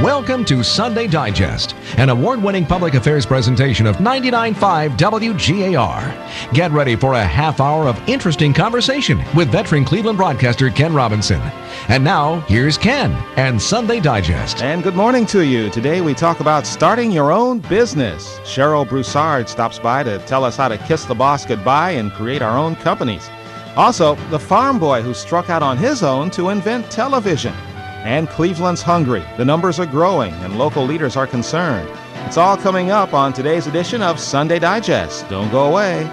Welcome to Sunday Digest, an award-winning public affairs presentation of 99.5 WGAR. Get ready for a half hour of interesting conversation with veteran Cleveland broadcaster Ken Robinson. And now, here's Ken and Sunday Digest. And good morning to you. Today we talk about starting your own business. Cheryl Broussard stops by to tell us how to kiss the boss goodbye and create our own companies. Also, the farm boy who struck out on his own to invent television. And Cleveland's hungry. The numbers are growing and local leaders are concerned. It's all coming up on today's edition of Sunday Digest. Don't go away.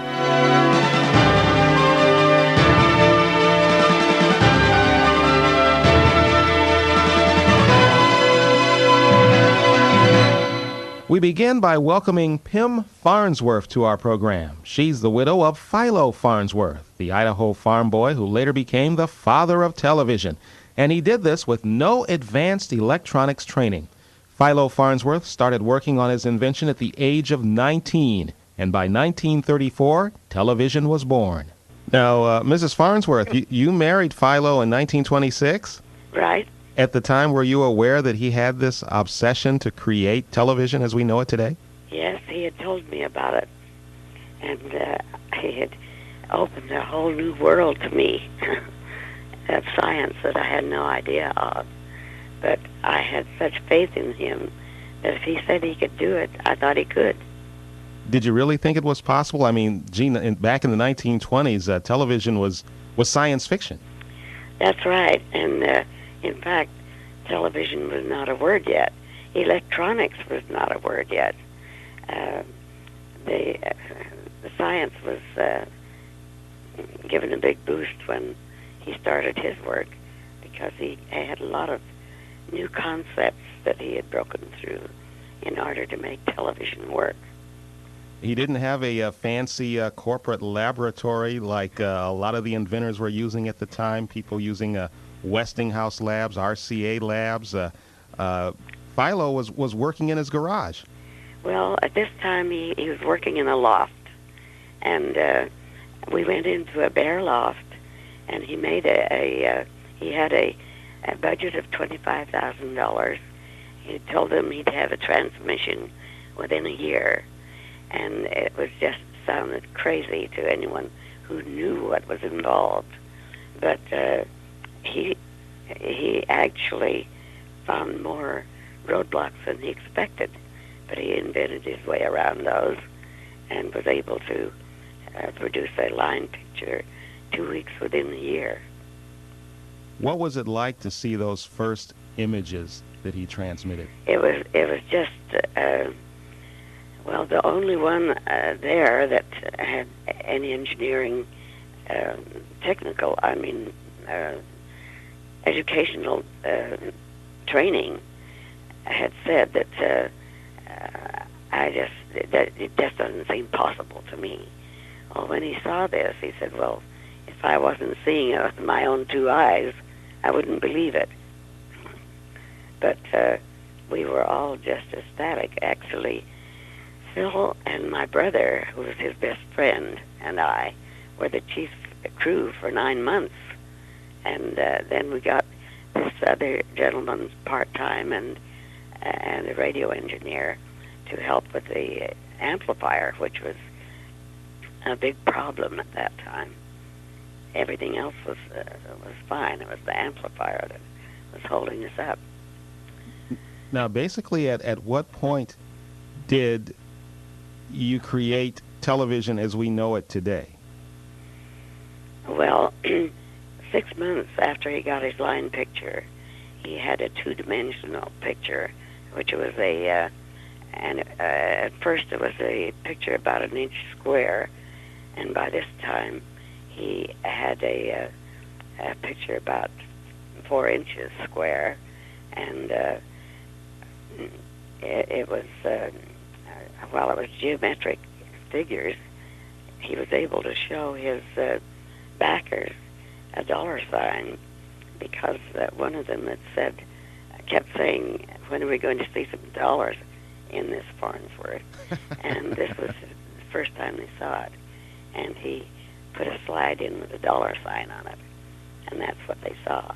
We begin by welcoming Pem Farnsworth to our program. She's the widow of Philo Farnsworth, the Idaho farm boy who later became the father of television. And he did this with no advanced electronics training. Philo Farnsworth started working on his invention at the age of 19, and by 1934, television was born. Now, Mrs. Farnsworth, you married Philo in 1926? Right. At the time, were you aware that he had this obsession to create television as we know it today? Yes, he had told me about it, and he had opened a whole new world to me of science that I had no idea of. But I had such faith in him that if he said he could do it, I thought he could. Did you really think it was possible? I mean, Gene, back in the 1920s, television was science fiction. That's right, and in fact, television was not a word yet. Electronics was not a word yet. The science was given a big boost when he started his work, because he had a lot of new concepts that he had broken through in order to make television work. He didn't have a fancy corporate laboratory like a lot of the inventors were using at the time, people using Westinghouse labs, RCA labs. Philo was working in his garage. Well, at this time he was working in a loft, and we went into a bare loft, and he made he had a budget of $25,000. He told them he'd have a transmission within a year, and it was just sounded crazy to anyone who knew what was involved. But he actually found more roadblocks than he expected, but he invented his way around those and was able to produce a line picture 2 weeks within the year. What was it like to see those first images that he transmitted? It was just the only one there that had any engineering, technical, educational training, had said that it just doesn't seem possible to me. Well, when he saw this, he said, well, if I wasn't seeing it with my own two eyes, I wouldn't believe it. But we were all just ecstatic. Actually, Phil and my brother, who was his best friend, and I were the chief crew for 9 months. And then we got this other gentleman part-time and a radio engineer to help with the amplifier, which was a big problem at that time. Everything else was fine. It was the amplifier that was holding us up. Now, basically, at what point did you create television as we know it today? Well, 6 months after he got his line picture, he had a two-dimensional picture, which was at first it was a picture about an inch square, and by this time he had a picture about 4 inches square, and it was while it was geometric figures, he was able to show his backers a dollar sign, because one of them had kept saying, when are we going to see some dollars in this Farnsworth? And this was the first time they saw it. And he put a slide in with a dollar sign on it. And that's what they saw.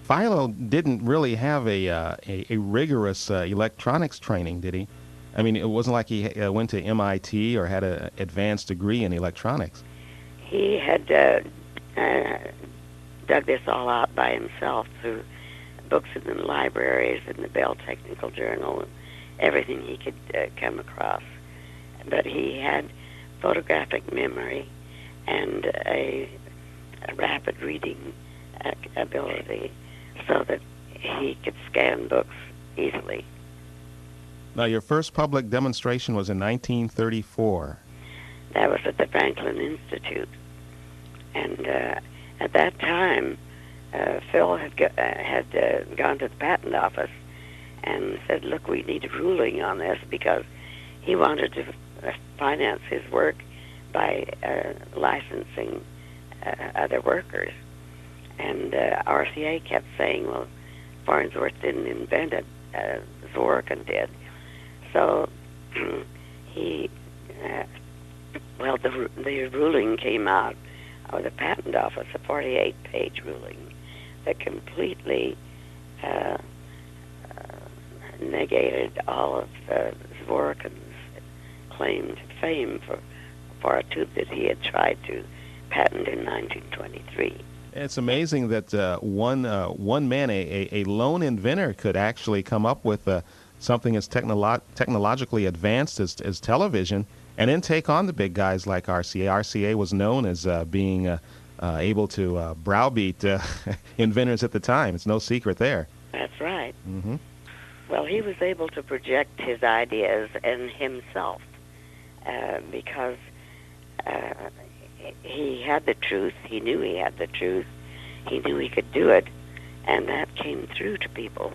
Philo didn't really have a rigorous electronics training, did he? I mean, it wasn't like he went to MIT or had an advanced degree in electronics. He had dug this all out by himself through books in the libraries and the Bell Technical Journal and everything he could come across. But he had photographic memory and a rapid reading ability so that he could scan books easily. Now, your first public demonstration was in 1934. That was at the Franklin Institute. And at that time, Phil had gone to the patent office and said, look, we need a ruling on this, because he wanted to finance his work by licensing other workers. And RCA kept saying, well, Farnsworth didn't invent it, Zworykin did. So the ruling came out of the patent office, a 48-page ruling that completely negated all of Zworykin's claimed fame for a tube that he had tried to patent in 1923. It's amazing that one man, a lone inventor, could actually come up with something as technologically advanced as television, and then take on the big guys like RCA. RCA was known as being able to browbeat inventors at the time. It's no secret there. That's right. Mm-hmm. Well, he was able to project his ideas and himself because he had the truth. He knew he had the truth. He knew he could do it, and that came through to people.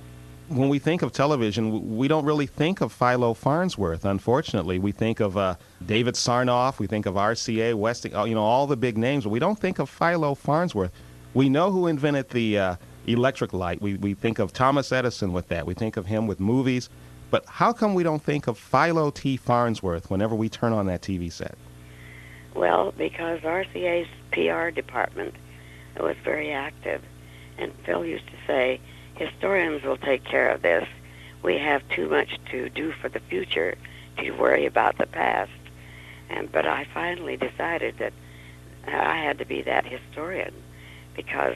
When we think of television, we don't really think of Philo Farnsworth, unfortunately. We think of David Sarnoff, we think of RCA, Westing, all the big names, but we don't think of Philo Farnsworth. We know who invented the electric light. We think of Thomas Edison with that. We think of him with movies. But how come we don't think of Philo T. Farnsworth whenever we turn on that TV set? Well, because RCA's PR department was very active, and Phil used to say, historians will take care of this. We have too much to do for the future to worry about the past. But I finally decided that I had to be that historian, because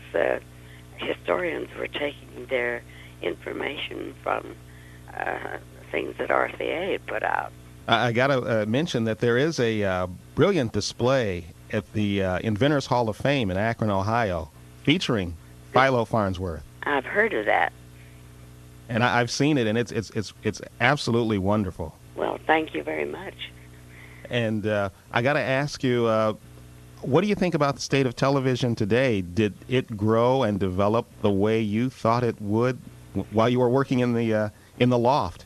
historians were taking their information from things that RCA had put out. I got to mention that there is a brilliant display at the Inventors Hall of Fame in Akron, Ohio, featuring Philo Farnsworth. I've heard of that. And I've seen it, and it's absolutely wonderful. Well, thank you very much. And I got to ask you, what do you think about the state of television today? Did it grow and develop the way you thought it would while you were working in the loft?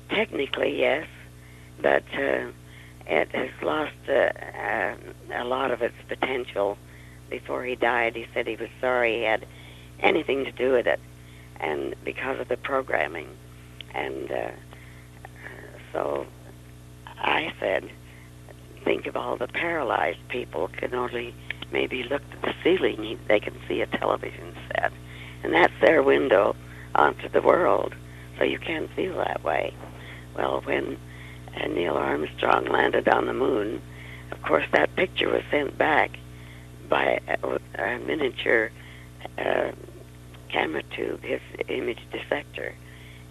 Technically, yes, but it has lost a lot of its potential. Before he died, he said he was sorry he had anything to do with it, and because of the programming. And so I said, think of all the paralyzed people can only maybe look at the ceiling. They can see a television set, and that's their window onto the world, so you can't feel that way. Well, when Neil Armstrong landed on the moon, of course that picture was sent back by a miniature camera tube, his image dissector,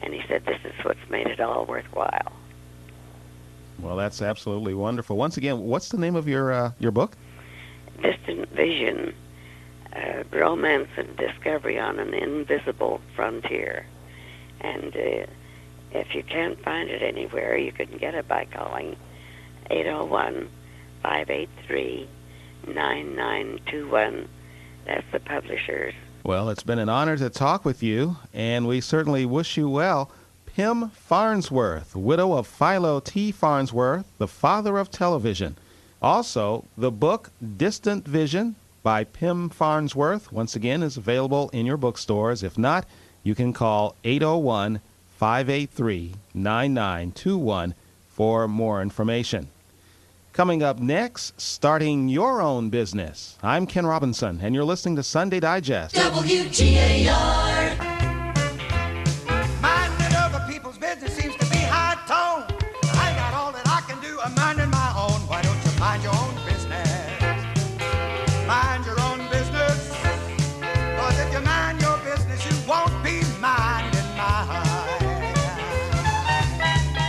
and he said, this is what's made it all worthwhile. Well, that's absolutely wonderful. Once again, what's the name of your book? Distant Vision, Romance and Discovery on an Invisible Frontier. And if you can't find it anywhere, you can get it by calling 801-583-9921. That's the publishers. Well, it's been an honor to talk with you, and we certainly wish you well. Pem Farnsworth, widow of Philo T. Farnsworth, the father of television. Also, the book Distant Vision by Pem Farnsworth, once again, is available in your bookstores. If not, you can call 801-583-9921 for more information. Coming up next, starting your own business. I'm Ken Robinson, and you're listening to Sunday Digest. WGAR. Minding other people's business seems to be high tone. I got all that I can do. I'm minding my own. Why don't you mind your own business? Mind your own business. 'Cause if you mind your business, you won't be minding mine.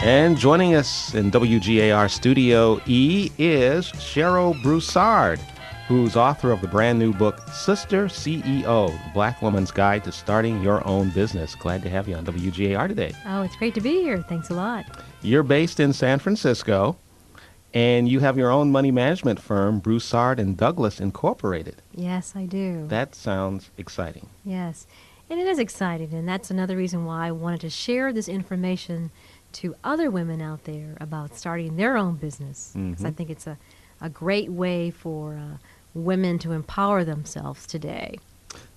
And joining us in WGAR Studio E is Cheryl Broussard, who's author of the brand new book, Sister CEO, The Black Woman's Guide to Starting Your Own Business. Glad to have you on WGAR today. Oh, it's great to be here. Thanks a lot. You're based in San Francisco, and you have your own money management firm, Broussard and Douglas Incorporated. Yes, I do. That sounds exciting. Yes. And it is exciting, and that's another reason why I wanted to share this information to other women out there about starting their own business. Because I think it's a great way for women to empower themselves today.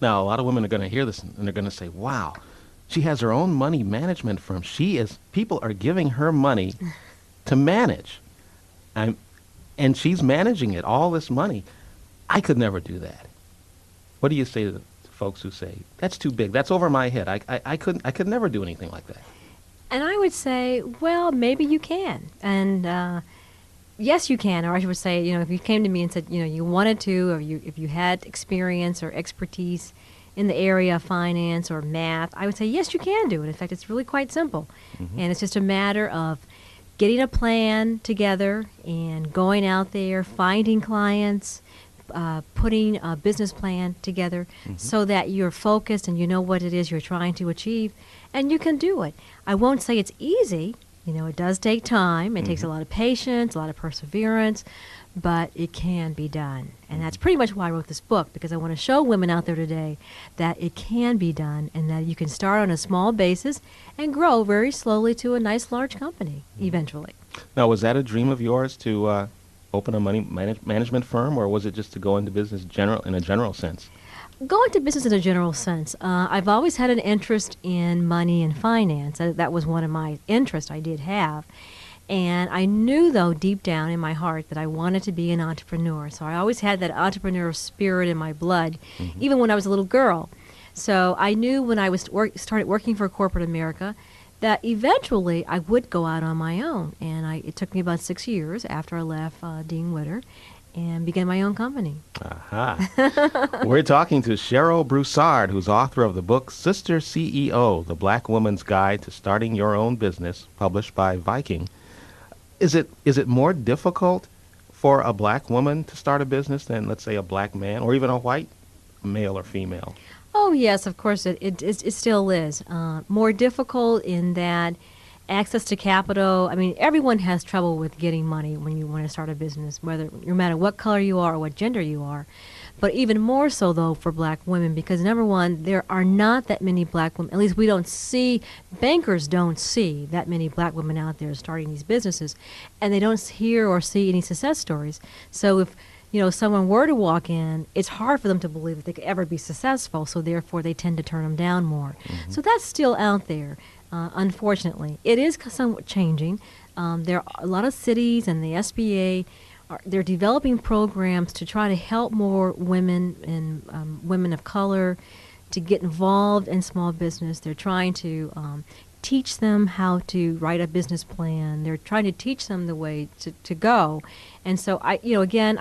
Now, a lot of women are going to hear this, and they're going to say, wow, she has her own money management firm. People are giving her money to manage. And she's managing it, all this money. I could never do that. What do you say to the folks who say, that's too big, that's over my head, I could never do anything like that? And I would say, well, maybe you can. And yes, you can. Or I would say, if you came to me and said, you wanted to, or if you had experience or expertise in the area of finance or math, I would say, yes, you can do it. In fact, it's really quite simple. And it's just a matter of getting a plan together and going out there, finding clients, putting a business plan together so that you're focused and you know what it is you're trying to achieve, and you can do it. I won't say it's easy. It does take time. It takes a lot of patience, a lot of perseverance, but it can be done. And that's pretty much why I wrote this book, because I want to show women out there today that it can be done and that you can start on a small basis and grow very slowly to a nice large company eventually. Now, was that a dream of yours to open a money management firm, or was it just to go into business in a general sense? Go into business in a general sense. I've always had an interest in money and finance. That was one of my interests I did have. And I knew, though, deep down in my heart that I wanted to be an entrepreneur. So I always had that entrepreneurial spirit in my blood, even when I was a little girl. So I knew when I started working for corporate America that eventually I would go out on my own. And it took me about 6 years after I left Dean Witter and began my own company. We're talking to Cheryl Broussard, who's author of the book Sister CEO, The Black Woman's Guide to Starting Your Own Business, published by Viking. Is it more difficult for a black woman to start a business than, let's say, a black man, or even a white male or female? Oh, yes, of course it still is. More difficult in that access to capital. I mean, everyone has trouble with getting money when you want to start a business, no matter what color you are or what gender you are. But even more so, though, for black women, because number one, there are not that many black women. At least bankers don't see that many black women out there starting these businesses, and they don't hear or see any success stories. So if someone were to walk in, it's hard for them to believe that they could ever be successful, so therefore they tend to turn them down more. So that's still out there. Unfortunately, it is somewhat changing. There are a lot of cities and the SBA, they're developing programs to try to help more women and women of color to get involved in small business. They're trying to teach them how to write a business plan. They're trying to teach them the way to go. And so, I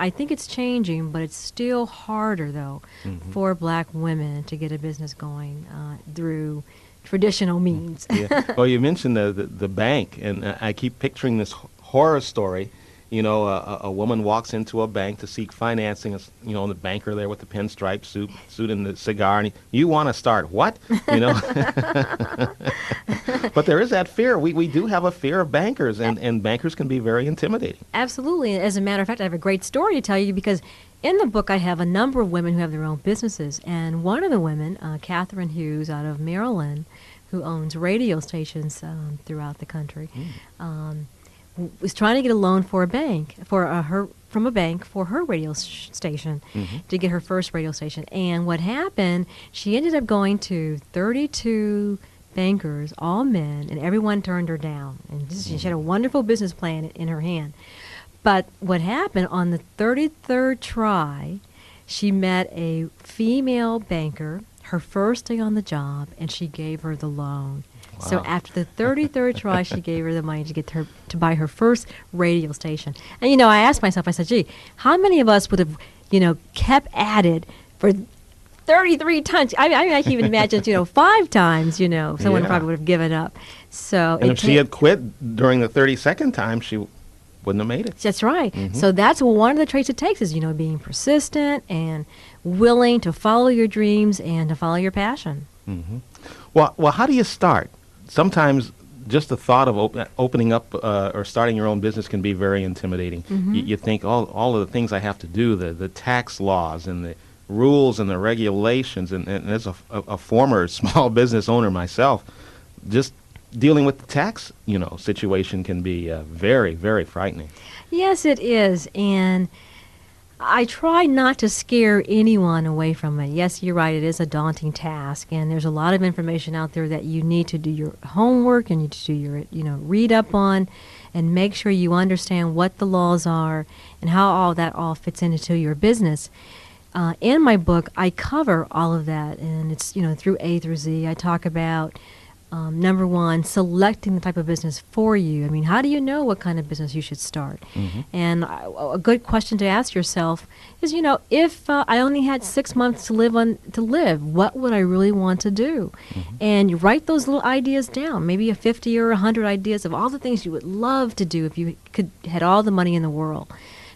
think it's changing, but it's still harder, though, for black women to get a business going through traditional means. Yeah. Well, you mentioned the bank, and I keep picturing this horror story. A woman walks into a bank to seek financing, the banker there with the pinstripe suit and the cigar, and you want to start what? But there is that fear. We do have a fear of bankers, and bankers can be very intimidating. Absolutely. As a matter of fact, I have a great story to tell you, because in the book I have a number of women who have their own businesses, and one of the women, Catherine Hughes out of Maryland, who owns radio stations throughout the country, was trying to get a loan from a bank for her radio station, to get her first radio station. And what happened, she ended up going to 32 bankers, all men, and everyone turned her down. And she had a wonderful business plan in her hand. But what happened on the 33rd try, she met a female banker, her first day on the job, and she gave her the loan. Wow. So after the 33rd try, she gave her the money to get her to buy her first radio station. And, I asked myself, I said, gee, how many of us would have, kept at it for 33 times? I can even imagine, 5 times, someone probably would have given up. So and if she had quit during the 32nd time, she wouldn't have made it. That's right. Mm-hmm. So that's one of the traits it takes is, being persistent and willing to follow your dreams and to follow your passion. Mm-hmm. Well, how do you start? Sometimes just the thought of opening up or starting your own business can be very intimidating. Mm-hmm. You think all of the things I have to do, the tax laws and the rules and the regulations, and as a former small business owner myself, just dealing with the tax, situation can be very, very frightening. Yes, it is, and I try not to scare anyone away from it. Yes, you're right, it is a daunting task, and there's a lot of information out there that you need to do your homework and you need to do your, read up on and make sure you understand what the laws are and how all that all fits into your business. In my book, I cover all of that, and it's, through A through Z. I talk about number one, selecting the type of business for you. I mean, how do you know what kind of business you should start? Mm-hmm. And a good question to ask yourself is, if I only had 6 months to live, what would I really want to do? Mm-hmm. And you write those little ideas down, maybe a 50 or 100 ideas of all the things you would love to do if you had all the money in the world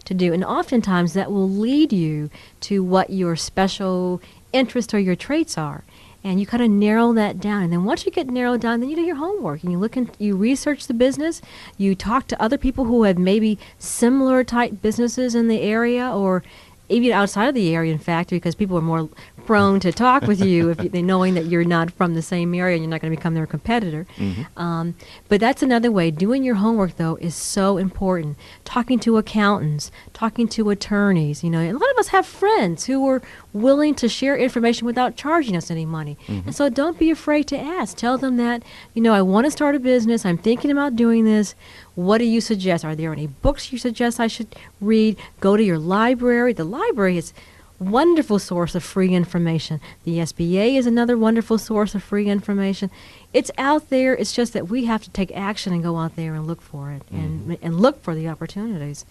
to do. And oftentimes that will lead you to what your special interest or your traits are. And you kind of narrow that down. And then once you get narrowed down, then you do your homework. And you research the business. You talk to other people who have maybe similar type businesses in the area or even outside of the area, in fact, because people are more prone to talk with you if they knowing that you're not from the same area and you're not going to become their competitor. Mm-hmm. But that's another way. Doing your homework, though, is so important. Talking to accountants, talking to attorneys. A lot of us have friends who are willing to share information without charging us any money. Mm-hmm. And so don't be afraid to ask. Tell them that, I want to start a business. I'm thinking about doing this. What do you suggest? Are there any books you suggest I should read? Go to your library. The library is wonderful source of free information. The SBA is another wonderful source of free information. It's out there. It's just that we have to take action and go out there and look for it and look for the opportunities.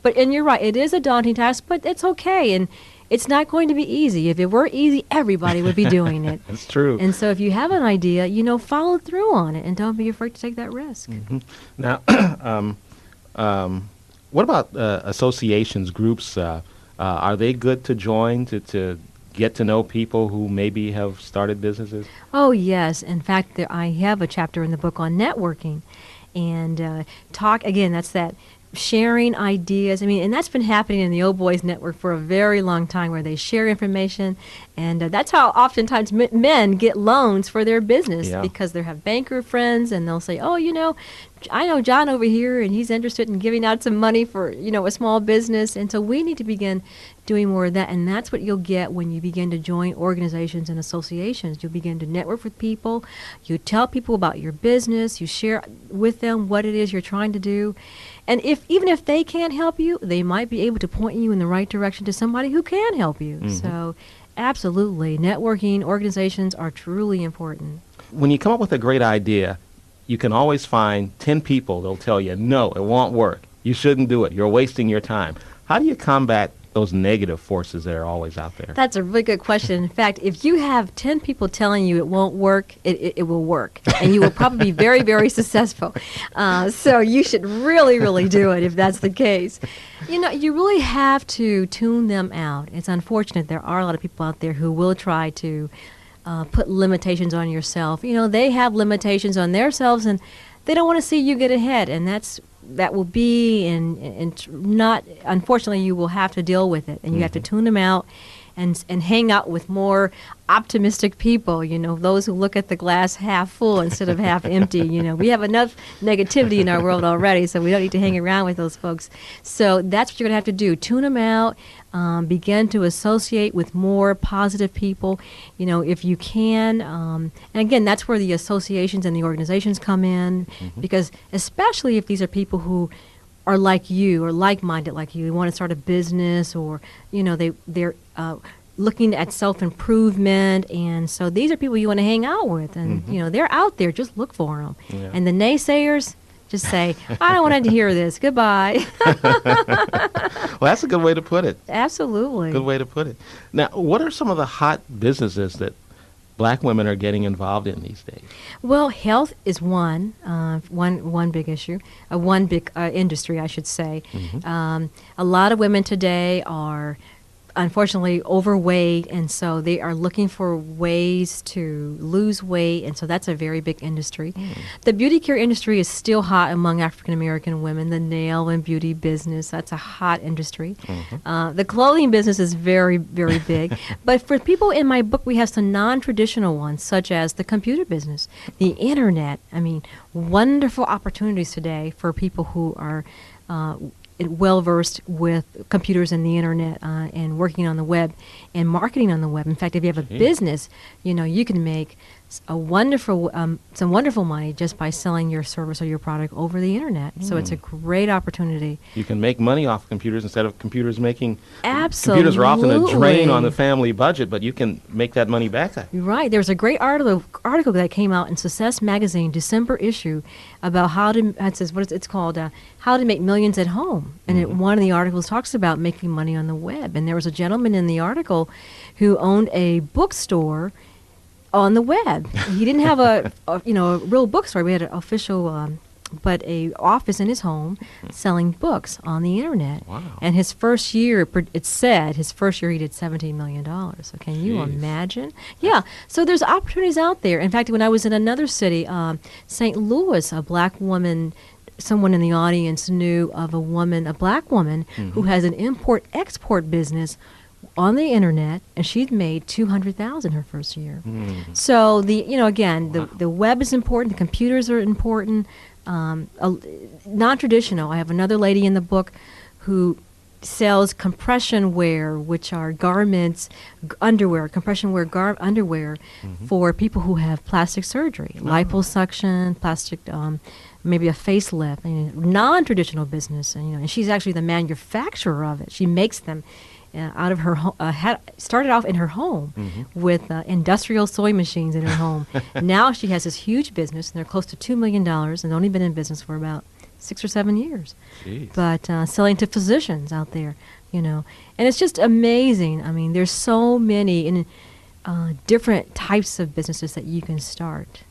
And you're right, it is a daunting task, but it's okay. And it's not going to be easy. If it were easy, everybody would be doing it. That's true. And so if you have an idea, follow through on it and don't be afraid to take that risk. Mm-hmm. Now, what about associations, groups? Are they good to join to get to know people who maybe have started businesses? Oh, yes. In fact, I have a chapter in the book on networking. And that's that sharing ideas. And that's been happening in the Old Boys Network for a very long time where they share information. And that's how oftentimes men get loans for their business because they have banker friends and they'll say, oh, I know John over here and he's interested in giving out some money for, a small business. And so we need to begin doing more of that. And that's what you'll get when you begin to join organizations and associations. You'll begin to network with people. You tell people about your business. You share with them what it is you're trying to do. And even if they can't help you, they might be able to point you in the right direction to somebody who can help you. Mm-hmm. So absolutely, networking organizations are truly important. When you come up with a great idea, you can always find 10 people that'll tell you, no, it won't work. You shouldn't do it. You're wasting your time. How do you combat those negative forces that are always out there? That's a really good question. In fact, if you have 10 people telling you it won't work, it will work. And you will probably be very, very successful. So you should really, really do it if that's the case. You really have to tune them out. It's unfortunate there are a lot of people out there who will try to put limitations on yourself. They have limitations on themselves and they don't want to see you get ahead. And that will be and not, unfortunately, you will have to deal with it. And you have to tune them out and hang out with more optimistic people, those who look at the glass half full instead of half empty. We have enough negativity in our world already, so we don't need to hang around with those folks. So that's what you're going to have to do. Tune them out. Begin to associate with more positive people, if you can. And again, that's where the associations and the organizations come in, because especially if these are people who are like you or like-minded like you. They want to start a business, or they're looking at self-improvement, and so these are people you want to hang out with, and they're out there. Just look for them. Yeah. And the naysayers, just say, I don't want to hear this. Goodbye. Well, that's a good way to put it. Absolutely. Good way to put it. Now, what are some of the hot businesses that Black women are getting involved in these days? Well, health is one big issue, one big industry, I should say. A lot of women today are unfortunately overweight, and so they are looking for ways to lose weight, and so that's a very big industry. The beauty care industry is still hot among African American women. The nail and beauty business, that's a hot industry. The clothing business is very, very big. But for people in my book, we have some non-traditional ones, such as the computer business, the internet. I mean, wonderful opportunities today for people who are well-versed with computers and the internet and working on the web and marketing on the web. In fact, if you have a business, you can make some wonderful money just by selling your service or your product over the internet. So it's a great opportunity. You can make money off computers instead of computers making... Absolutely. Computers are often a drain on the family budget, but you can make that money back. Right. There's a great article that came out in Success Magazine, December issue, about how to make millions at home. And one of the articles talks about making money on the web. And there was a gentleman in the article who owned a bookstore on the web. He didn't have a real bookstore. We had an official, but a office in his home selling books on the internet. Wow. And his first year, he did $17 million. So can you imagine? Yeah. So there's opportunities out there. In fact, when I was in another city, St. Louis, a black woman, someone in the audience knew of a black woman who has an import-export business on the internet, and she'd made $200,000 her first year. So the web is important. The computers are important. Non-traditional. I have another lady in the book who sells compression wear, which are garments, underwear, compression wear underwear for people who have plastic surgery, liposuction, plastic, maybe a facelift. Non-traditional business, and she's actually the manufacturer of it. She makes them out of her started off in her home with industrial sewing machines in her home. Now she has this huge business, and they're close to $2 million, and they've only been in business for about 6 or 7 years. Jeez. But selling to physicians out there, and it's just amazing. I mean, there's so many different types of businesses that you can start.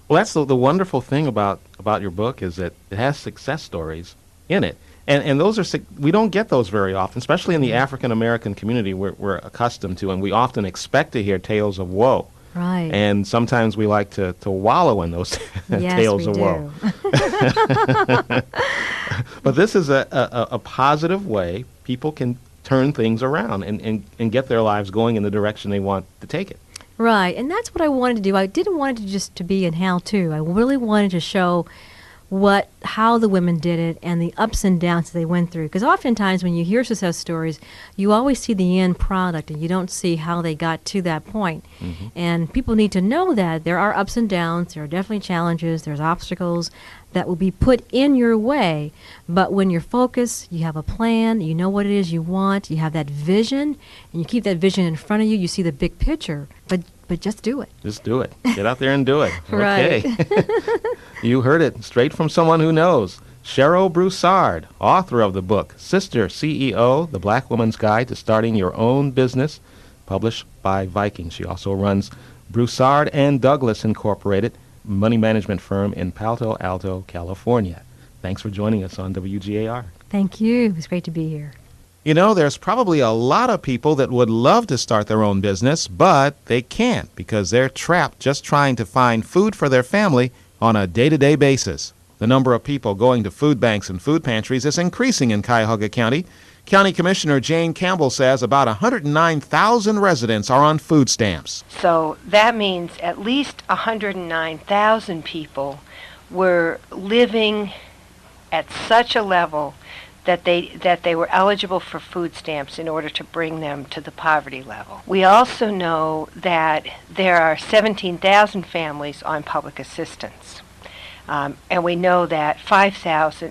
Well, that's the wonderful thing about your book, is that it has success stories in it. And those are, we don't get those very often, especially in the African American community we're accustomed to, and we often expect to hear tales of woe. Right. And sometimes we like to wallow in those tales of woe. But this is a positive way people can turn things around and get their lives going in the direction they want to take it. Right, and that's what I wanted to do. I didn't want it just to be an how-to. I really wanted to show how the women did it and the ups and downs they went through. Because oftentimes when you hear success stories, you always see the end product and you don't see how they got to that point. And people need to know that there are ups and downs, there are definitely challenges, there's obstacles that will be put in your way. But when you're focused, you have a plan, you know what it is you want, you have that vision, and you keep that vision in front of you, you see the big picture. But just do it. Just do it. Get out there and do it. Right. Okay. You heard it straight from someone who knows. Cheryl Broussard, author of the book, Sister CEO, The Black Woman's Guide to Starting Your Own Business, published by Viking. She also runs Broussard and Douglas Incorporated, money management firm in Palo Alto, California. Thanks for joining us on WGAR. Thank you. It was great to be here. There's probably a lot of people that would love to start their own business, but they can't because they're trapped just trying to find food for their family on a day-to-day basis. The number of people going to food banks and food pantries is increasing in Cuyahoga County. County Commissioner Jane Campbell says about 109,000 residents are on food stamps. So that means at least 109,000 people were living at such a level that they were eligible for food stamps in order to bring them to the poverty level. We also know that there are 17,000 families on public assistance. And we know that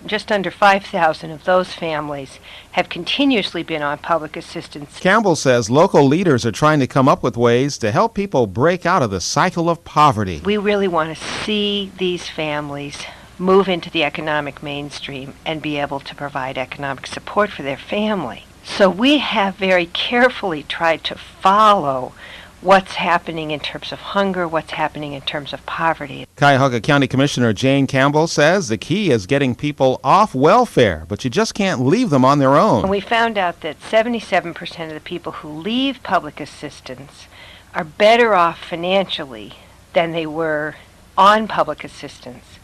just under 5,000 of those families have continuously been on public assistance. Campbell says local leaders are trying to come up with ways to help people break out of the cycle of poverty. We really want to see these families move into the economic mainstream and be able to provide economic support for their family. So we have very carefully tried to follow what's happening in terms of hunger, what's happening in terms of poverty. Cuyahoga County Commissioner Jane Campbell says the key is getting people off welfare, but you just can't leave them on their own. And we found out that 77% of the people who leave public assistance are better off financially than they were on public assistance.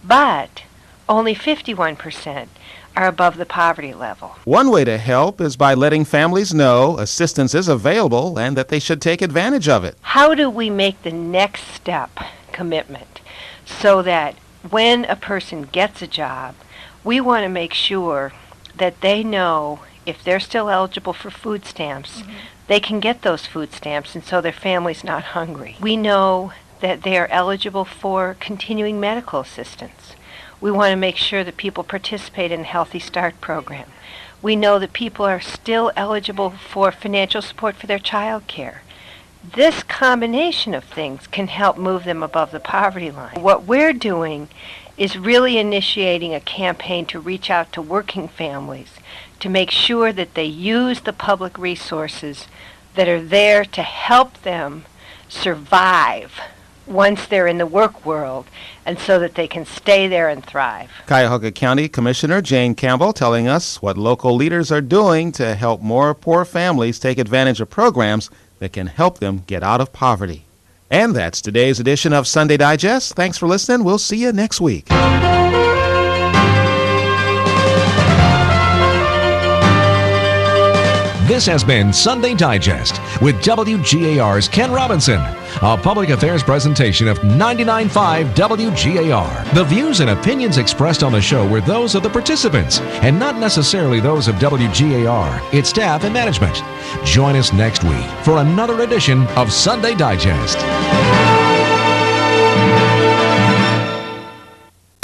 But only 51% are above the poverty level. One way to help is by letting families know assistance is available and that they should take advantage of it. How do we make the next step commitment so that when a person gets a job, we want to make sure that they know if they're still eligible for food stamps, they can get those food stamps and so their family's not hungry. We know that they are eligible for continuing medical assistance. We want to make sure that people participate in the Healthy Start program. We know that people are still eligible for financial support for their child care. This combination of things can help move them above the poverty line. What we're doing is really initiating a campaign to reach out to working families to make sure that they use the public resources that are there to help them survive once they're in the work world, and so that they can stay there and thrive. Cuyahoga County Commissioner Jane Campbell telling us what local leaders are doing to help more poor families take advantage of programs that can help them get out of poverty. And that's today's edition of Sunday Digest. Thanks for listening. We'll see you next week. This has been Sunday Digest with WGAR's Ken Robinson, a public affairs presentation of 99.5 WGAR. The views and opinions expressed on the show were those of the participants and not necessarily those of WGAR, its staff, and management. Join us next week for another edition of Sunday Digest.